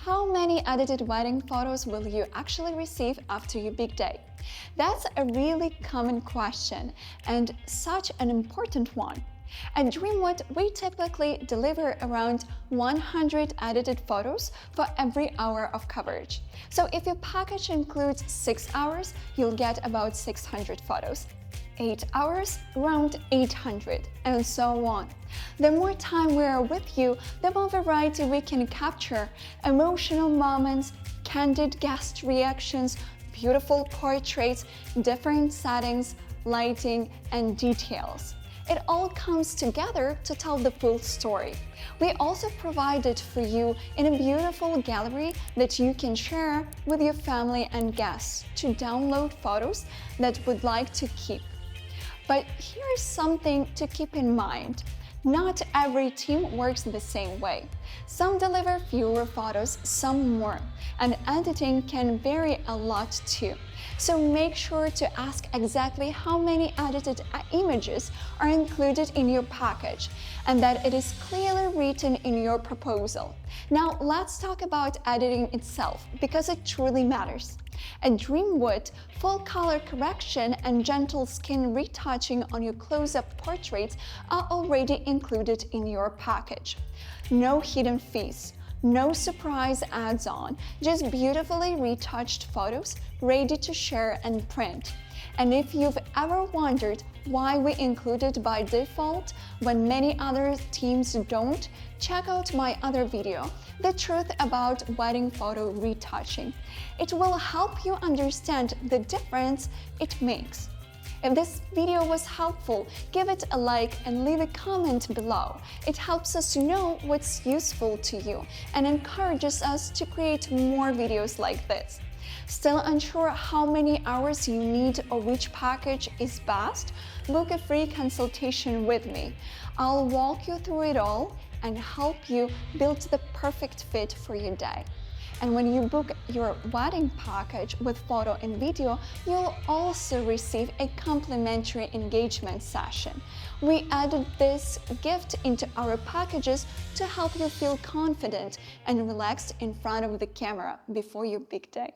How many edited wedding photos will you actually receive after your big day? That's a really common question and such an important one. At Dreamwood, we typically deliver around 100 edited photos for every hour of coverage. So if your package includes 6 hours, you'll get about 600 photos. 8 hours, around 800, and so on. The more time we are with you, the more variety we can capture: emotional moments, candid guest reactions, beautiful portraits, different settings, lighting, and details. It all comes together to tell the full story. We also provide it for you in a beautiful gallery that you can share with your family and guests to download photos that would like to keep. But here's something to keep in mind. Not every team works the same way. Some deliver fewer photos, some more, and editing can vary a lot too. So make sure to ask exactly how many edited images are included in your package and that it is clearly written in your proposal. Now let's talk about editing itself, because it truly matters. At Dreamwood, full color correction and gentle skin retouching on your close-up portraits are already included in your package. No hidden fees, no surprise ads-on, just beautifully retouched photos ready to share and print. And if you've ever wondered why we include it by default when many other teams don't, check out my other video, The Truth About Wedding Photo Retouching. It will help you understand the difference it makes. If this video was helpful, give it a like and leave a comment below. It helps us know what's useful to you and encourages us to create more videos like this. Still unsure how many hours you need or which package is best? Book a free consultation with me. I'll walk you through it all and help you build the perfect fit for your day. And when you book your wedding package with photo and video, you'll also receive a complimentary engagement session. We added this gift into our packages to help you feel confident and relaxed in front of the camera before your big day.